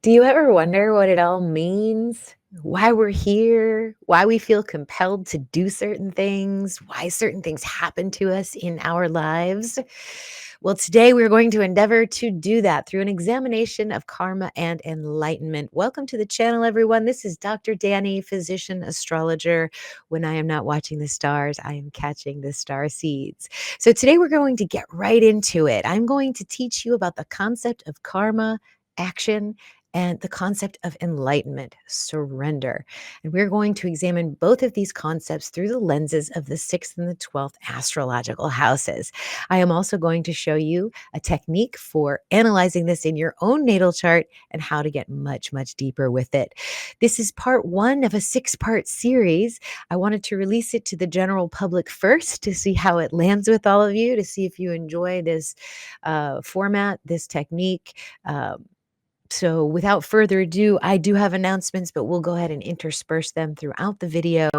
Do you ever wonder what it all means? Why we're here? Why we feel compelled to do certain things? Why certain things happen to us in our lives? Well, today we're going to endeavor to do that through an examination of karma and enlightenment. Welcome to the channel, everyone. This is Dr. Danny, physician, astrologer. When I am not watching the stars, I am catching the star seeds. So today we're going to get right into it. I'm going to teach you about the concept of karma, action, and the concept of enlightenment, surrender. And we're going to examine both of these concepts through the lenses of the 6th and the 12th astrological houses. I am also going to show you a technique for analyzing this in your own natal chart and how to get much, much deeper with it. This is part one of a 6-part series. I wanted to release it to the general public first to see how it lands with all of you, to see if you enjoy this format, this technique. So without further ado, I do have announcements, but we'll go ahead and intersperse them throughout the video.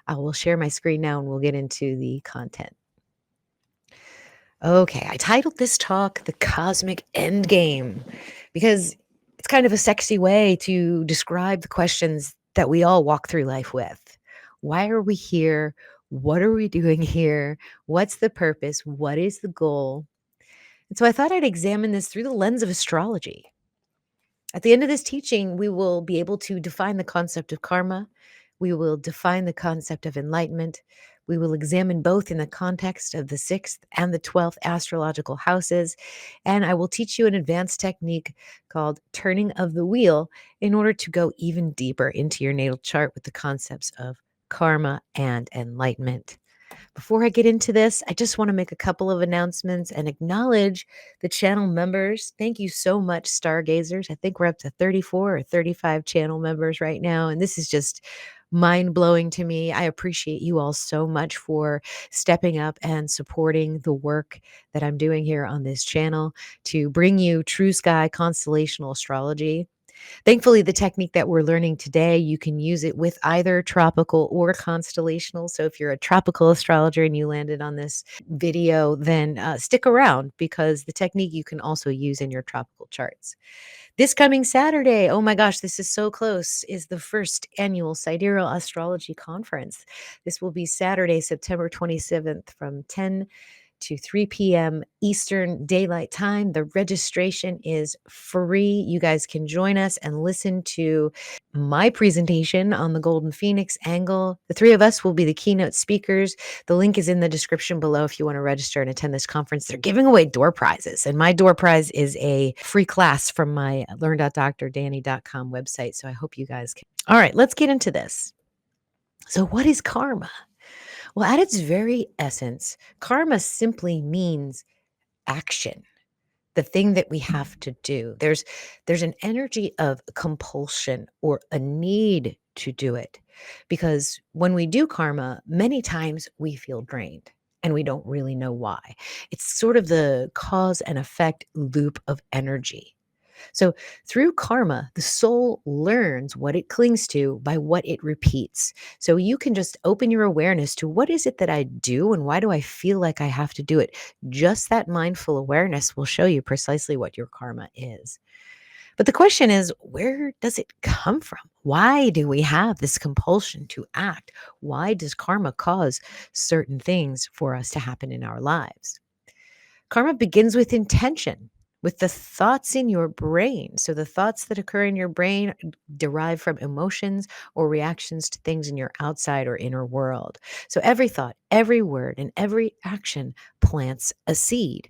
I will share my screen now and we'll get into the content. Okay, I titled this talk The Cosmic Endgame because it's kind of a sexy way to describe the questions that we all walk through life with. Why are we here? What are we doing here? What's the purpose? What is the goal? And so I thought I'd examine this through the lens of astrology. At the end of this teaching, we will be able to define the concept of karma. We will define the concept of enlightenment. We will examine both in the context of the 6th and the 12th astrological houses. And I will teach you an advanced technique called turning of the wheel in order to go even deeper into your natal chart with the concepts of karma and enlightenment. Before I get into this, I just want to make a couple of announcements and acknowledge the channel members. Thank you so much, stargazers. I think we're up to 34 or 35 channel members right now, and this is just mind-blowing to me. I appreciate you all so much for stepping up and supporting the work that I'm doing here on this channel to bring you true sky constellational astrology. Thankfully, the technique that we're learning today, you can use it with either tropical or constellational. So if you're a tropical astrologer and you landed on this video, then stick around because the technique you can also use in your tropical charts. This coming Saturday, oh my gosh, this is so close, is the first annual Sidereal Astrology Conference. This will be Saturday, September 27th from 10 to 3 p.m. Eastern Daylight Time. The registration is free. You guys can join us and listen to my presentation on the Golden Phoenix angle. The three of us will be the keynote speakers. The link is in the description below if you want to register and attend this conference. They're giving away door prizes, and my door prize is a free class from my learn.drdanny.com website. So I hope you guys can. All right, let's get into this. So what is karma? Well, at its very essence, karma simply means action, the thing that we have to do. There's an energy of compulsion or a need to do it. Because when we do karma, many times we feel drained and we don't really know why. It's sort of the cause and effect loop of energy. So, through karma, the soul learns what it clings to by what it repeats. So, you can just open your awareness to what is it that I do and why do I feel like I have to do it? Just that mindful awareness will show you precisely what your karma is. But the question is, where does it come from? Why do we have this compulsion to act? Why does karma cause certain things for us to happen in our lives? Karma begins with intention, with the thoughts in your brain. So, the thoughts that occur in your brain derive from emotions or reactions to things in your outside or inner world. So, every thought, every word, and every action plants a seed.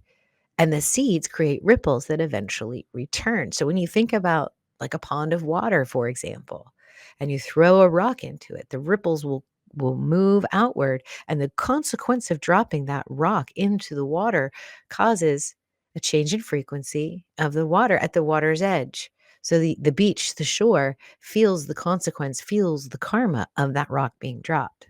And the seeds create ripples that eventually return. So, when you think about like a pond of water, for example, and you throw a rock into it, the ripples will move outward, and the consequence of dropping that rock into the water causes a change in frequency of the water at the water's edge. So the beach, the shore, feels the consequence, feels the karma of that rock being dropped.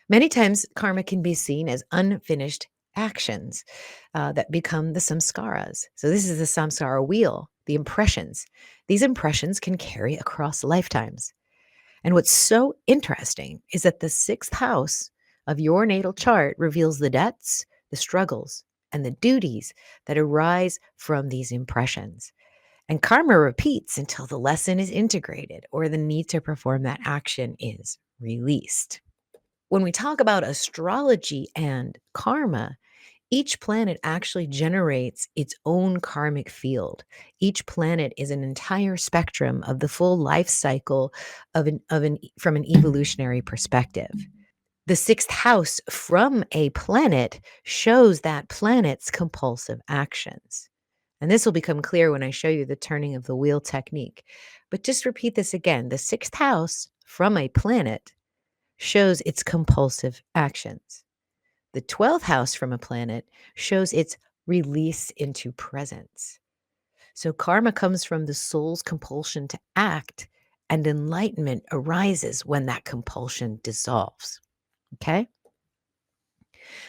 Many times, karma can be seen as unfinished actions that become the samskaras. So this is the samskara wheel, the impressions. These impressions can carry across lifetimes. And what's so interesting is that the 6th house of your natal chart reveals the debts, the struggles, and the duties that arise from these impressions. And karma repeats until the lesson is integrated or the need to perform that action is released. When we talk about astrology and karma, each planet actually generates its own karmic field. Each planet is an entire spectrum of the full life cycle from an evolutionary perspective. The sixth house from a planet shows that planet's compulsive actions. And this will become clear when I show you the turning of the wheel technique. But just repeat this again. The sixth house from a planet shows its compulsive actions. The 12th house from a planet shows its release into presence. So karma comes from the soul's compulsion to act, and enlightenment arises when that compulsion dissolves. Okay?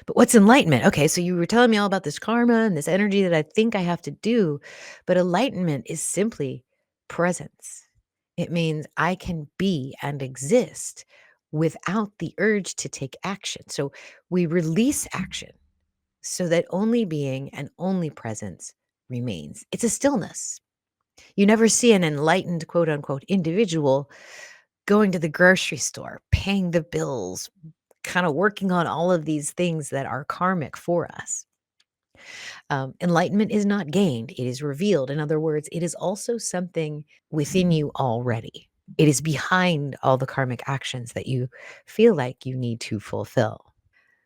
But what's enlightenment? Okay, so you were telling me all about this karma and this energy that I think I have to do, but enlightenment is simply presence. It means I can be and exist without the urge to take action. So we release action so that only being and only presence remains. It's a stillness. You never see an enlightened, quote unquote, individual going to the grocery store, paying the bills, kind of working on all of these things that are karmic for us. Enlightenment is not gained, it is revealed. In other words, it is also something within you already. It is behind all the karmic actions that you feel like you need to fulfill.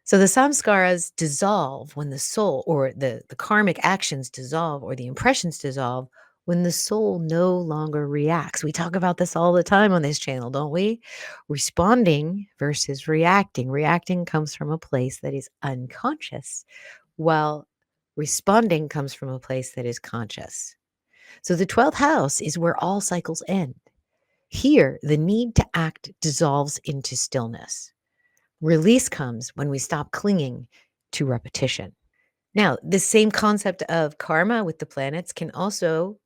So the samskaras dissolve when the soul, or the karmic actions dissolve, or the impressions dissolve when the soul no longer reacts. We talk about this all the time on this channel, don't we? Responding versus reacting. Reacting comes from a place that is unconscious, while responding comes from a place that is conscious. So the 12th house is where all cycles end. Here, the need to act dissolves into stillness. Release comes when we stop clinging to repetition. Now, the same concept of karma with the planets can also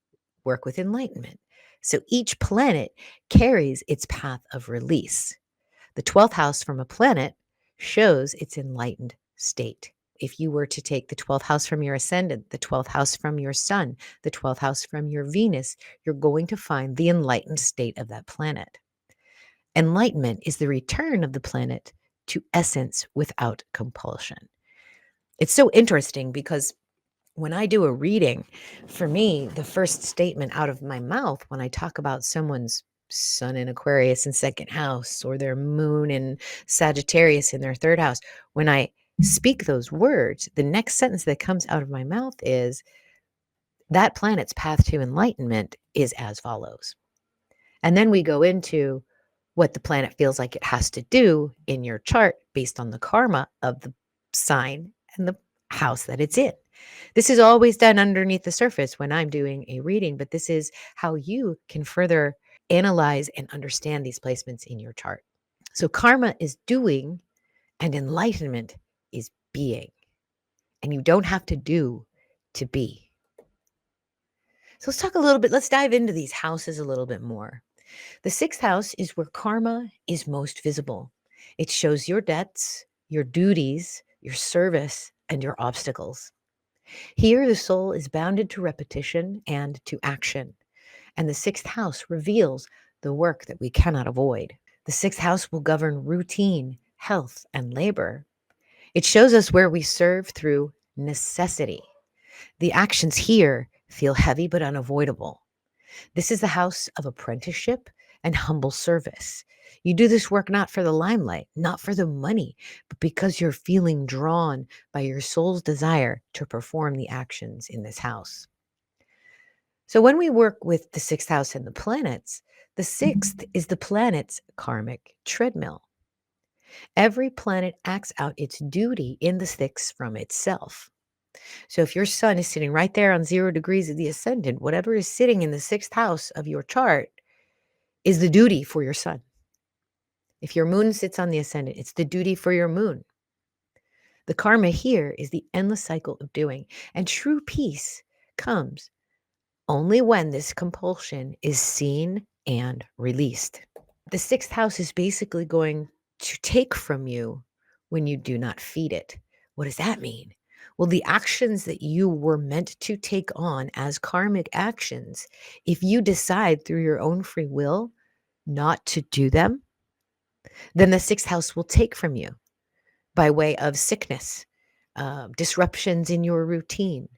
work with enlightenment. So each planet carries its path of release. The 12th house from a planet shows its enlightened state. If you were to take the 12th house from your ascendant, the 12th house from your sun, the 12th house from your Venus, you're going to find the enlightened state of that planet. Enlightenment is the return of the planet to essence without compulsion. It's so interesting because when I do a reading, for me, the first statement out of my mouth when I talk about someone's sun in Aquarius in second house or their moon in Sagittarius in their third house, when I speak those words, the next sentence that comes out of my mouth is that planet's path to enlightenment is as follows. And then we go into what the planet feels like it has to do in your chart based on the karma of the sign and the house that it's in. This is always done underneath the surface when I'm doing a reading, but this is how you can further analyze and understand these placements in your chart. So karma is doing and enlightenment is being. And you don't have to do to be. So let's talk a little bit, let's dive into these houses a little bit more. The sixth house is where karma is most visible. It shows your debts, your duties, your service, and your obstacles. Here, the soul is bounded to repetition and to action, and the sixth house reveals the work that we cannot avoid. The sixth house will govern routine, health, and labor. It shows us where we serve through necessity. The actions here feel heavy but unavoidable. This is the house of apprenticeship and humble service. You do this work not for the limelight, not for the money, but because you're feeling drawn by your soul's desire to perform the actions in this house. So when we work with the sixth house and the planets, the sixth is the planet's karmic treadmill. Every planet acts out its duty in the sixth from itself. So if your sun is sitting right there on 0 degrees of the ascendant, whatever is sitting in the sixth house of your chart is the duty for your sun. If your moon sits on the ascendant, it's the duty for your moon. The karma here is the endless cycle of doing, and true peace comes only when this compulsion is seen and released. The sixth house is basically going to take from you when you do not feed it. What does that mean? Well, the actions that you were meant to take on as karmic actions, if you decide through your own free will not to do them, then the sixth house will take from you by way of sickness, disruptions in your routine,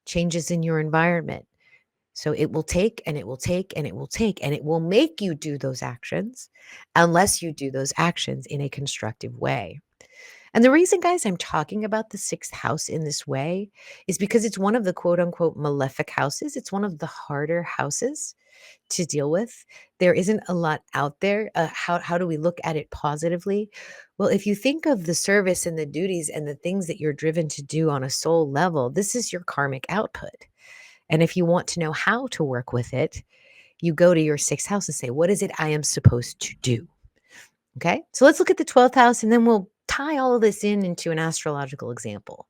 changes in your environment. So it will take and it will take and it will take and it will make you do those actions unless you do those actions in a constructive way. And the reason, guys, I'm talking about the sixth house in this way is because it's one of the quote unquote malefic houses. It's one of the harder houses to deal with. There isn't a lot out there. How do we look at it positively? Well, if you think of the service and the duties and the things that you're driven to do on a soul level, this is your karmic output. And if you want to know how to work with it, you go to your sixth house and say, what is it I am supposed to do? Okay. So let's look at the 12th house and then we'll tie all of this into an astrological example.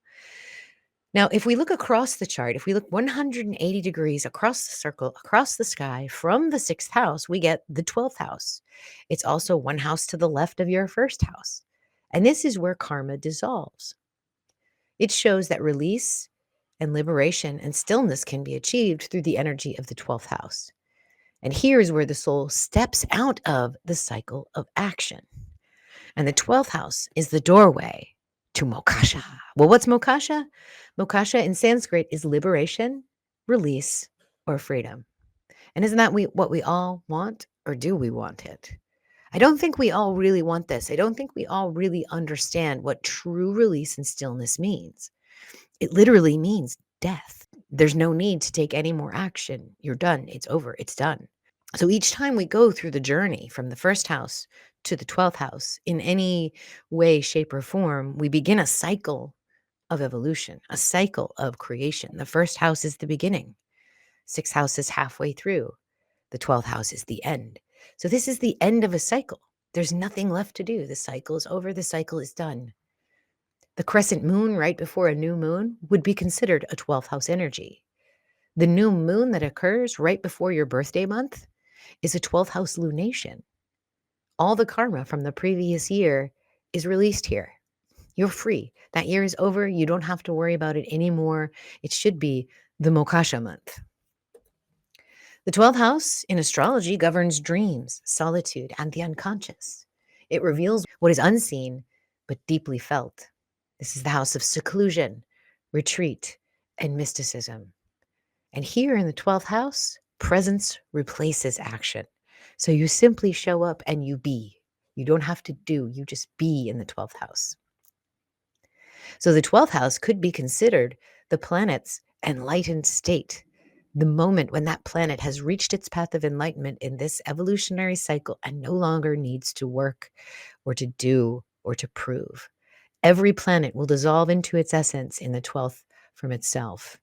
Now, if we look across the chart, if we look 180 degrees across the circle, across the sky from the sixth house, we get the 12th house. It's also one house to the left of your first house. And this is where karma dissolves. It shows that release and liberation and stillness can be achieved through the energy of the 12th house. And here's where the soul steps out of the cycle of action. And the 12th house is the doorway to moksha. Well, what's moksha? Moksha in Sanskrit is liberation, release, or freedom. And isn't that what we all want, or do we want it? I don't think we all really want this. I don't think we all really understand what true release and stillness means. It literally means death. There's no need to take any more action. You're done. It's over. It's done. So each time we go through the journey from the first house to the 12th house in any way, shape, or form, we begin a cycle of evolution, a cycle of creation. The first house is the beginning. Sixth house is halfway through. The 12th house is the end. So this is the end of a cycle. There's nothing left to do. The cycle is over. The cycle is done. The crescent moon right before a new moon would be considered a 12th house energy. The new moon that occurs right before your birthday month is a 12th house lunation. All the karma from the previous year is released here. You're free. That year is over. You don't have to worry about it anymore. It should be the moksha month. The 12th house in astrology governs dreams, solitude, and the unconscious. It reveals what is unseen but deeply felt. This is the house of seclusion, retreat, and mysticism. And here in the 12th house, presence replaces action. So you simply show up and you be. You don't have to do, you just be in the 12th house. So the 12th house could be considered the planet's enlightened state, the moment when that planet has reached its path of enlightenment in this evolutionary cycle and no longer needs to work or to do or to prove. Every planet will dissolve into its essence in the 12th from itself.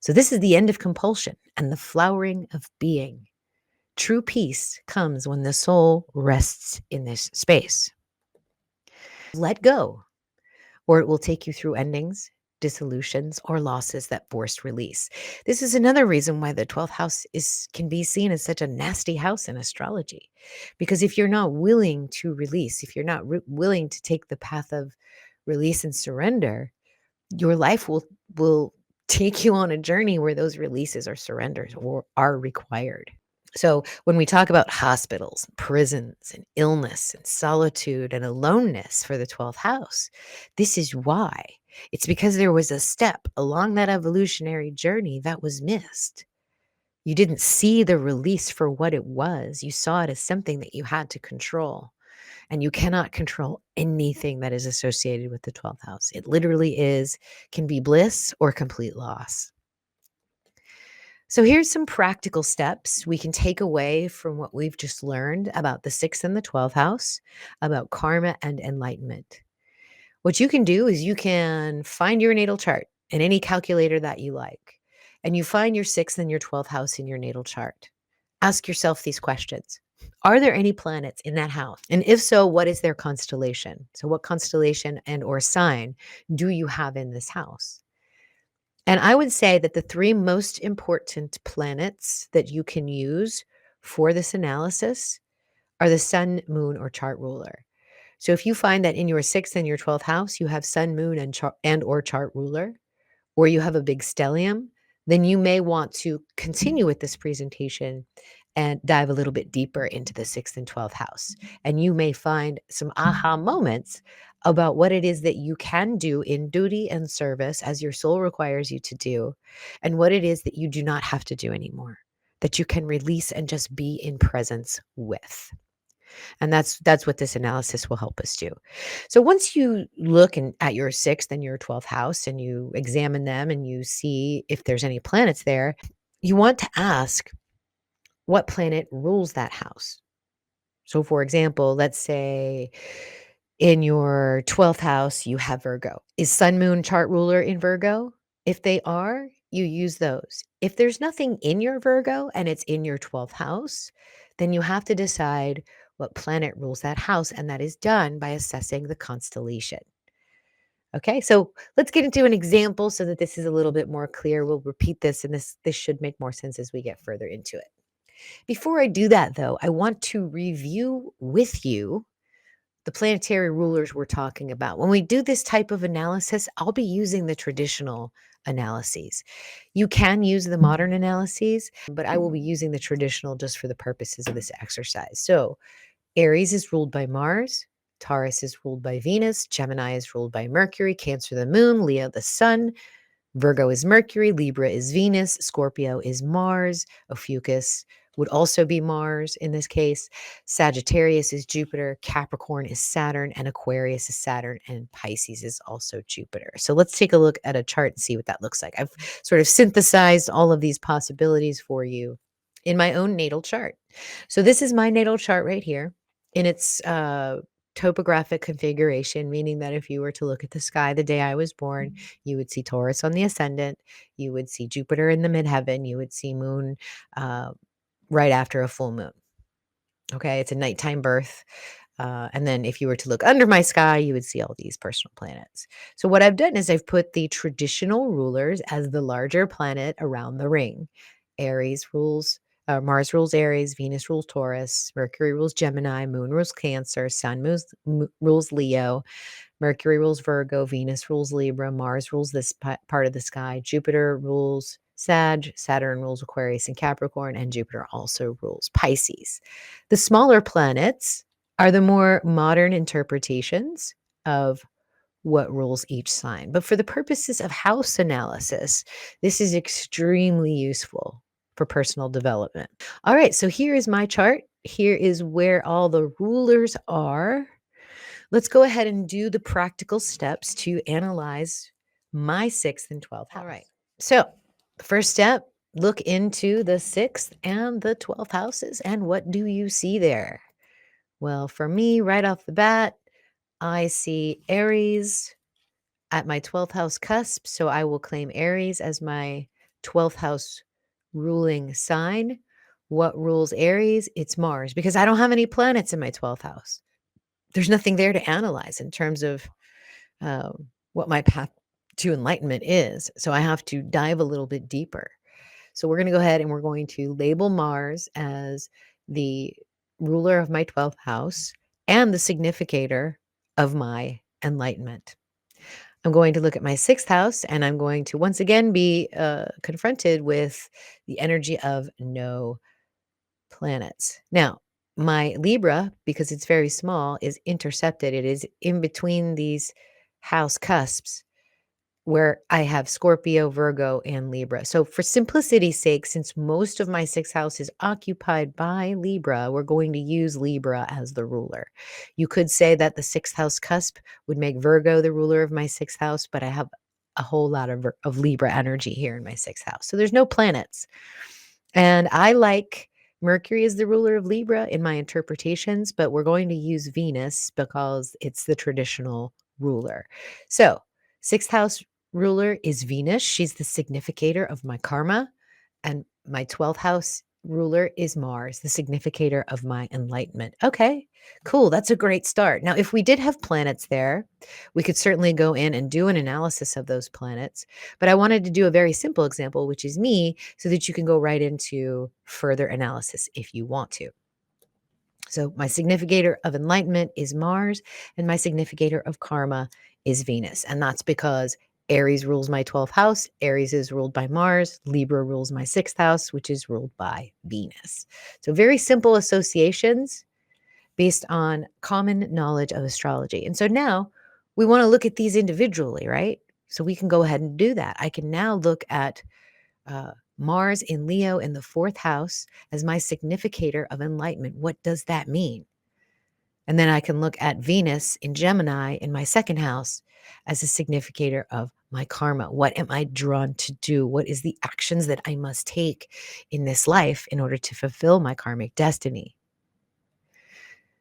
So this is the end of compulsion and the flowering of being. True peace comes when the soul rests in this space. Let go, or it will take you through endings, dissolutions, or losses that force release. This is another reason why the 12th house can be seen as such a nasty house in astrology. Because if you're not willing to release, if you're not willing to take the path of release and surrender, your life will take you on a journey where those releases or surrenders are required. So when we talk about hospitals, prisons, and illness, and solitude, and aloneness for the 12th house, this is why. It's because there was a step along that evolutionary journey that was missed. You didn't see the release for what it was. You saw it as something that you had to control. And you cannot control anything that is associated with the 12th house. It literally can be bliss or complete loss. So here's some practical steps we can take away from what we've just learned about the 6th and the 12th house, about karma and enlightenment. What you can do is you can find your natal chart in any calculator that you like, and you find your 6th and your 12th house in your natal chart. Ask yourself these questions. Are there any planets in that house? And if so, what is their constellation? So what constellation and or sign do you have in this house? And I would say that the 3 most important planets that you can use for this analysis are the sun, moon, or chart ruler. So if you find that in your 6th and your 12th house, you have sun, moon, and or chart ruler, or you have a big stellium, then you may want to continue with this presentation and dive a little bit deeper into the 6th and 12th house. And you may find some aha moments about what it is that you can do in duty and service as your soul requires you to do, and what it is that you do not have to do anymore, that you can release and just be in presence with. And that's what this analysis will help us do. So once you look at your 6th and your 12th house and you examine them and you see if there's any planets there, you want to ask what planet rules that house. So for example, let's say in your 12th house you have Virgo. Is Sun Moon chart ruler in Virgo? If they are, you use those. If there's nothing in your Virgo and it's in your 12th house, then you have to decide what planet rules that house, and that is done by assessing the constellation. Okay, so let's get into an example so that this is a little bit more clear. We'll repeat this, and this should make more sense as we get further into it. Before I do that, though, I want to review with you the planetary rulers we're talking about. When we do this type of analysis, I'll be using the traditional analyses. You can use the modern analyses, but I will be using the traditional just for the purposes of this exercise. So Aries is ruled by Mars, Taurus is ruled by Venus, Gemini is ruled by Mercury, Cancer the moon, Leo the sun, Virgo is Mercury, Libra is Venus, Scorpio is Mars, Ophiuchus would also be Mars in this case, Sagittarius is Jupiter, Capricorn is Saturn, and Aquarius is Saturn, and Pisces is also Jupiter. So let's take a look at a chart and see what that looks like. I've sort of synthesized all of these possibilities for you in my own natal chart. So this is my natal chart right here in its topographic configuration, meaning that if you were to look at the sky the day I was born, you would see Taurus on the ascendant, you would see Jupiter in the midheaven, you would see moon right after a full moon. Okay, it's a nighttime birth. And then if you were to look under my sky, you would see all these personal planets. So what I've done is I've put the traditional rulers as the larger planet around the ring. Mars rules Aries, Venus rules Taurus, Mercury rules Gemini, Moon rules Cancer, Sun rules Leo, Mercury rules Virgo, Venus rules Libra, Mars rules this part of the sky, Jupiter rules Sag, Saturn rules Aquarius and Capricorn, and Jupiter also rules Pisces. The smaller planets are the more modern interpretations of what rules each sign. But for the purposes of house analysis, this is extremely useful for personal development. All right, so here is my chart. Here is where all the rulers are. Let's go ahead and do the practical steps to analyze my 6th and 12th house. All right. So, the first step, look into the 6th and the 12th houses, and what do you see there? Well, for me, right off the bat, I see Aries at my 12th house cusp, so I will claim Aries as my 12th house ruling sign. What rules Aries? It's Mars, because I don't have any planets in my 12th house. There's nothing there to analyze in terms of what my path to enlightenment is. So I have to dive a little bit deeper. So we're going to go ahead and we're going to label Mars as the ruler of my 12th house and the significator of my enlightenment. I'm going to look at my 6th house and I'm going to once again be confronted with the energy of no planets. Now, my Libra, because it's very small, is intercepted. It is in between these house cusps where I have Scorpio, Virgo, and Libra. So for simplicity's sake, since most of my 6th house is occupied by Libra, we're going to use Libra as the ruler. You could say that the 6th house cusp would make Virgo the ruler of my 6th house, but I have a whole lot of Libra energy here in my 6th house. So there's no planets. And I like Mercury is the ruler of Libra in my interpretations, but we're going to use Venus because it's the traditional ruler. So 6th house ruler is Venus. She's the significator of my karma. And my 12th house ruler is Mars, the significator of my enlightenment. Okay, cool. That's a great start. Now, if we did have planets there, we could certainly go in and do an analysis of those planets. But I wanted to do a very simple example, which is me, so that you can go right into further analysis if you want to. So my significator of enlightenment is Mars, and my significator of karma is Venus. And that's because Aries rules my 12th house. Aries is ruled by Mars. Libra rules my 6th house, which is ruled by Venus. So very simple associations based on common knowledge of astrology. And so now we want to look at these individually, right? So we can go ahead and do that. I can now look at Mars in Leo in the 4th house as my significator of enlightenment. What does that mean? And then I can look at Venus in Gemini in my 2nd house as a significator of my karma. What am I drawn to do? What is the actions that I must take in this life in order to fulfill my karmic destiny?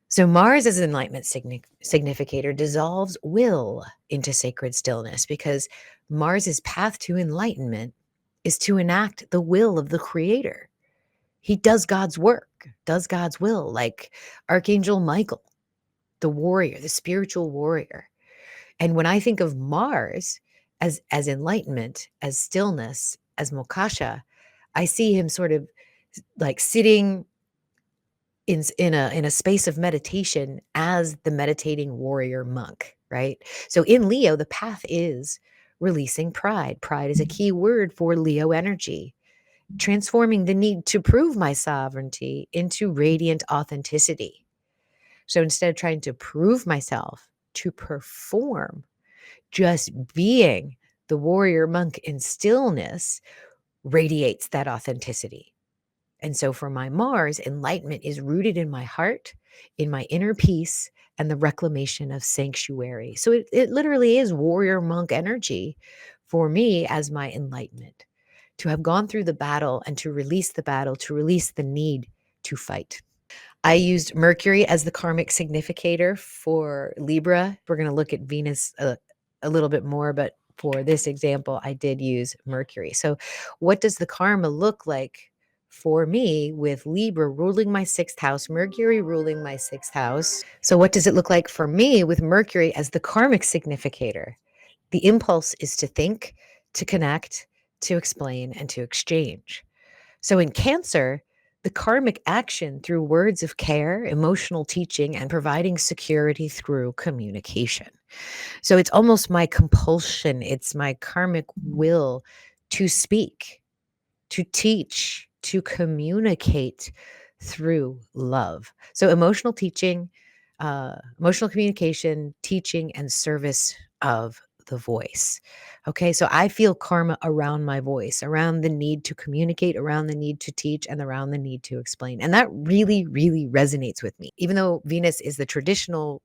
So Mars as an enlightenment significator dissolves will into sacred stillness because Mars's path to enlightenment is to enact the will of the creator. He does God's work, does God's will, like Archangel Michael, the warrior, the spiritual warrior. And when I think of Mars as enlightenment, as stillness, as moksha, I see him sort of like sitting in a space of meditation as the meditating warrior monk, right? So in Leo, the path is releasing pride. Pride is a key word for Leo energy, transforming the need to prove my sovereignty into radiant authenticity. So instead of trying to prove myself, to perform, just being the warrior monk in stillness radiates that authenticity. And so for my Mars, enlightenment is rooted in my heart, in my inner peace, and the reclamation of sanctuary. So it literally is warrior monk energy for me as my enlightenment, to have gone through the battle and to release the battle, to release the need to fight. I used Mercury as the karmic significator for Libra. We're going to look at Venus a little bit more, but for this example, I did use Mercury. So, what does the karma look like for me with Libra ruling my 6th house, Mercury ruling my 6th house? So, what does it look like for me with Mercury as the karmic significator? The impulse is to think, to connect, to explain, and to exchange. So in Cancer, the karmic action through words of care, emotional teaching, and providing security through communication. So it's almost my compulsion, it's my karmic will to speak, to teach, to communicate through love. So emotional teaching, emotional communication, teaching, and service of the voice. Okay, so I feel karma around my voice, around the need to communicate, around the need to teach, and around the need to explain. And that really, really resonates with me. Even though Venus is the traditional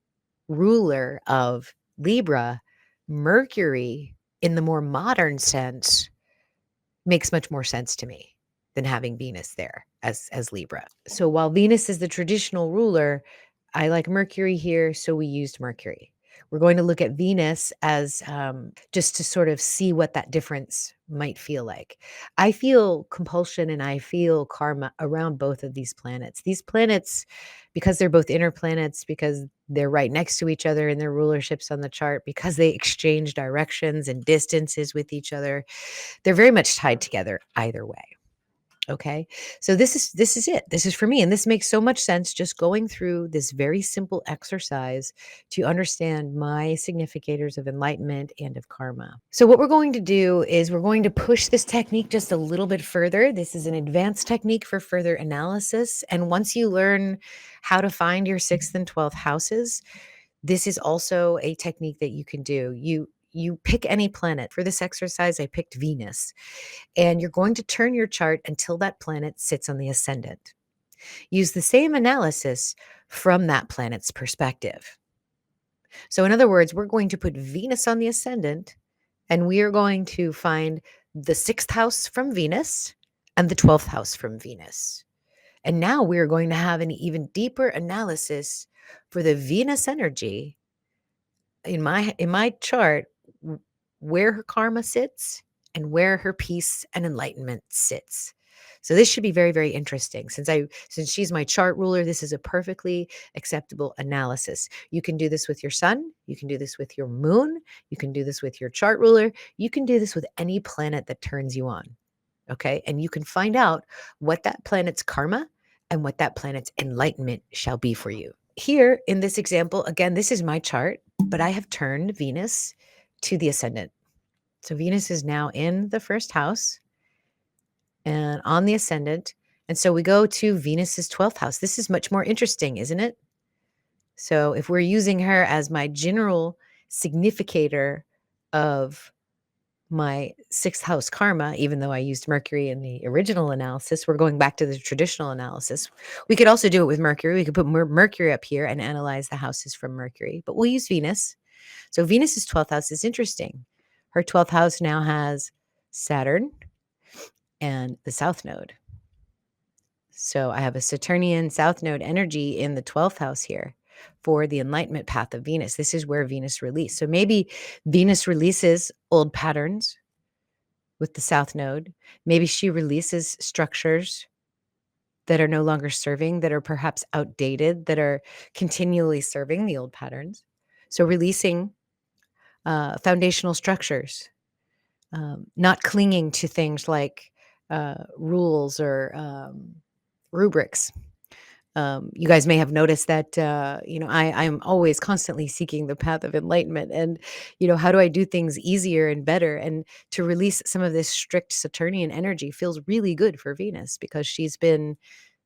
ruler of Libra, Mercury, in the more modern sense, makes much more sense to me than having Venus there as Libra. So while Venus is the traditional ruler, I like Mercury here, so we used Mercury. We're going to look at Venus as just to sort of see what that difference might feel like. I feel compulsion and I feel karma around both of these planets. These planets, because they're both inner planets, because they're right next to each other in their rulerships on the chart, because they exchange directions and distances with each other, they're very much tied together either way. Okay. So this is it. This is for me. And this makes so much sense just going through this very simple exercise to understand my significators of enlightenment and of karma. So what we're going to do is we're going to push this technique just a little bit further. This is an advanced technique for further analysis. And once you learn how to find your 6th and 12th houses, this is also a technique that you can do. You pick any planet. For this exercise, I picked Venus. And you're going to turn your chart until that planet sits on the ascendant. Use the same analysis from that planet's perspective. So, in other words, we're going to put Venus on the ascendant and we are going to find the 6th house from Venus and the 12th house from Venus. And now we're going to have an even deeper analysis for the Venus energy in my chart, where her karma sits and where her peace and enlightenment sits. So this should be very, very interesting. Since she's my chart ruler, this is a perfectly acceptable analysis. You can do this with your sun, you can do this with your moon, you can do this with your chart ruler, you can do this with any planet that turns you on. Okay? And you can find out what that planet's karma and what that planet's enlightenment shall be for you. Here in this example, again, this is my chart, but I have turned Venus to the ascendant. So Venus is now in the first house and on the ascendant. And so we go to Venus's 12th house. This is much more interesting, isn't it? So if we're using her as my general significator of my sixth house karma, even though I used Mercury in the original analysis, we're going back to the traditional analysis. We could also do it with Mercury. We could put Mercury up here and analyze the houses from Mercury, but we'll use Venus. So Venus's 12th house is interesting. Her 12th house now has Saturn and the South Node. So I have a Saturnian South Node energy in the 12th house here for the enlightenment path of Venus. This is where Venus released. So maybe Venus releases old patterns with the South Node. Maybe she releases structures that are no longer serving, that are perhaps outdated, that are continually serving the old patterns. So releasing foundational structures, not clinging to things like rules or rubrics. You guys may have noticed that, I'm always constantly seeking the path of enlightenment and, how do I do things easier and better? And to release some of this strict Saturnian energy feels really good for Venus because she's been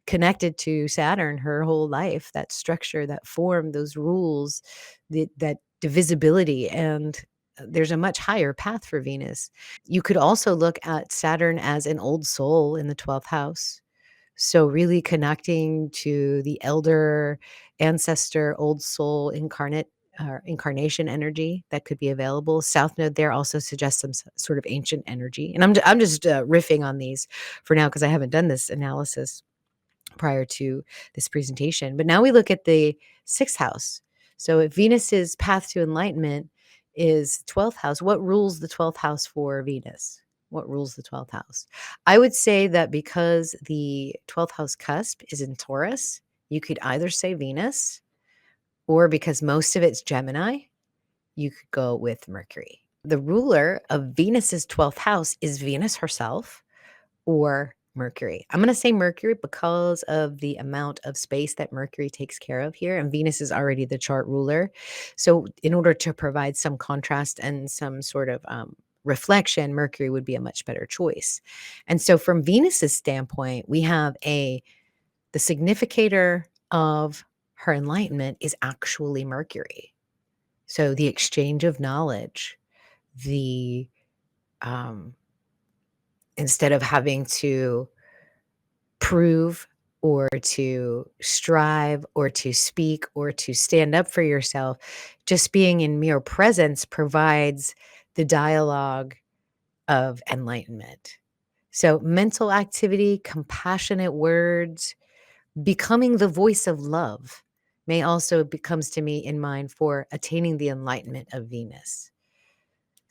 connected to Saturn her whole life, that structure, that form, those rules, that divisibility. And there's a much higher path for Venus. You could also look at Saturn as an old soul in the 12th house. So really connecting to the elder ancestor, old soul incarnation energy that could be available. South node there also suggests some sort of ancient energy. And I'm just riffing on these for now because I haven't done this analysis prior to this presentation. But now we look at the sixth house. So if Venus's path to enlightenment is 12th house, what rules the 12th house for Venus? What rules the 12th house? I would say that because the 12th house cusp is in Taurus, you could either say Venus, or because most of it's Gemini, you could go with Mercury. The ruler of Venus's 12th house is Venus herself or Mercury. I'm going to say Mercury because of the amount of space that Mercury takes care of here, and Venus is already the chart ruler. So in order to provide some contrast and some sort of reflection, Mercury would be a much better choice. And so from Venus's standpoint, we have the significator of her enlightenment is actually Mercury. So the exchange of knowledge, the instead of having to prove or to strive or to speak or to stand up for yourself, just being in mere presence provides the dialogue of enlightenment. So mental activity, compassionate words, becoming the voice of love may also comes to me in mind for attaining the enlightenment of Venus.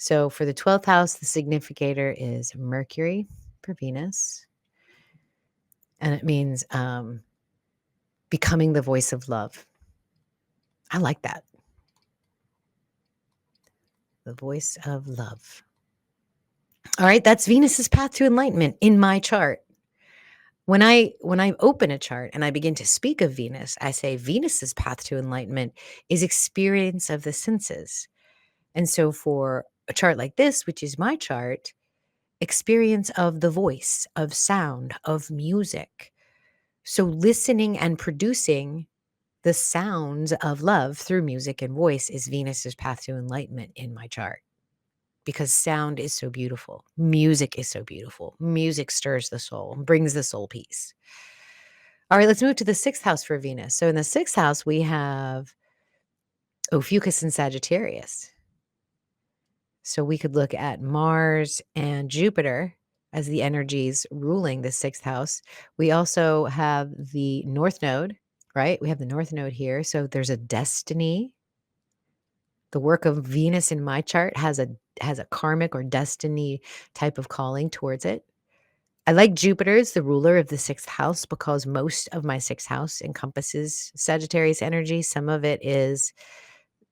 So for the 12th house, the significator is Mercury for Venus. And it means becoming the voice of love. I like that. The voice of love. All right, that's Venus's path to enlightenment in my chart. When I open a chart and I begin to speak of Venus, I say Venus's path to enlightenment is experience of the senses. And so for a chart like this, which is my chart, experience of the voice, of sound, of music. So listening and producing the sounds of love through music and voice is Venus's path to enlightenment in my chart. Because sound is so beautiful. Music is so beautiful. Music stirs the soul and brings the soul peace. All right, let's move to the sixth house for Venus. So in the sixth house, we have Ophiuchus and Sagittarius. So we could look at Mars and Jupiter as the energies ruling the sixth house. We also have the North Node, right? We have the North Node here. So there's a destiny. The work of Venus in my chart has a karmic or destiny type of calling towards it. I like Jupiter as the ruler of the sixth house because most of my sixth house encompasses Sagittarius energy. Some of it is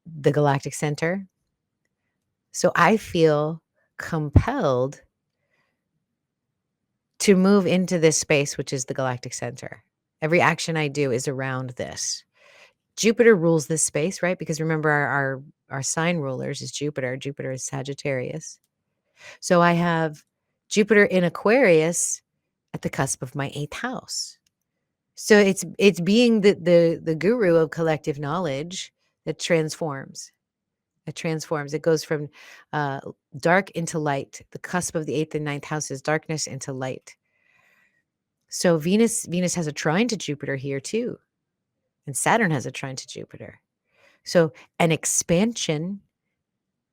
the galactic center. So I feel compelled to move into this space, which is the galactic center. Every action I do is around this. Jupiter rules this space, right? Because remember, our sign rulers is Jupiter. Jupiter is Sagittarius. So I have Jupiter in Aquarius at the cusp of my 8th house. So it's being the guru of collective knowledge that transforms. It transforms. It goes from uh, dark into light. The cusp of the 8th and ninth house is darkness into light. So Venus has a trine to Jupiter here too, and Saturn has a trine to Jupiter. So an expansion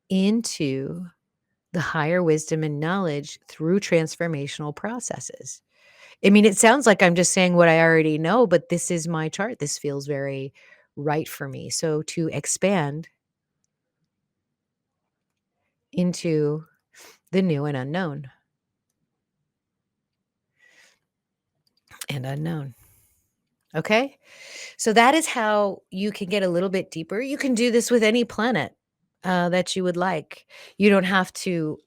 into the higher wisdom and knowledge through transformational processes. I mean, it sounds like I'm just saying what I already know, but this is my chart. This feels very right for me. So to expand into the new and unknown and unknown. Okay. So that is how you can get a little bit deeper. You can do this with any planet that you would like. You don't have to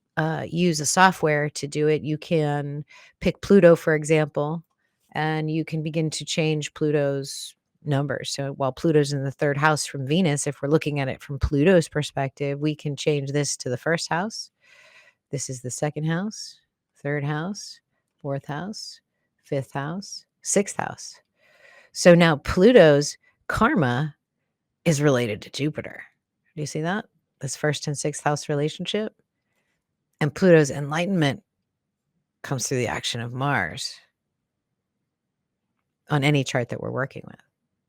use a software to do it. You can pick Pluto, for example, and you can begin to change Pluto's numbers. So while Pluto's in the third house from Venus, if we're looking at it from Pluto's perspective, we can change this to the first house. This is the second house, third house, fourth house, fifth house, sixth house. So now Pluto's karma is related to Jupiter. Do you see that? This first and sixth house relationship. And Pluto's enlightenment comes through the action of Mars on any chart that we're working with.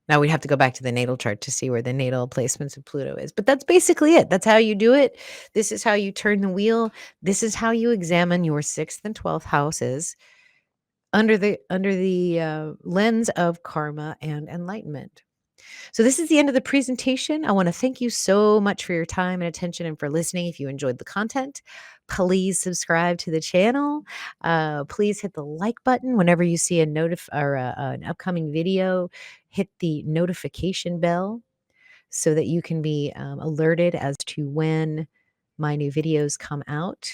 Now we'd have to go back to the natal chart to see where the natal placements of Pluto is. But that's basically it. That's how you do it. This is how you turn the wheel. This is how you examine your 6th and 12th houses under the lens of karma and enlightenment. So this is the end of the presentation. I want to thank you so much for your time and attention and for listening. If you enjoyed the content, please subscribe to the channel. Please hit the like button whenever you see an upcoming video. Hit the notification bell so that you can be alerted as to when my new videos come out.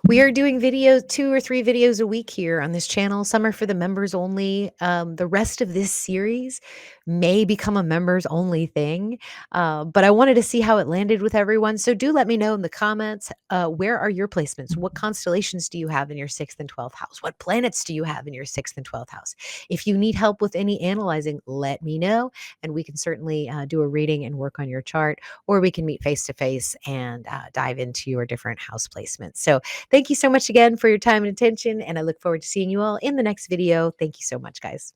We are doing videos, 2 or 3 videos a week here on this channel. Some are for the members only. The rest of this series may become a members only thing, but I wanted to see how it landed with everyone. So do let me know in the comments, where are your placements? What constellations do you have in your 6th and 12th house? What planets do you have in your 6th and 12th house? If you need help with any analyzing, let me know, and we can certainly do a reading and work on your chart, or we can meet face to face and dive into your different house placements. So thank you so much again for your time and attention, and I look forward to seeing you all in the next video. Thank you so much, guys.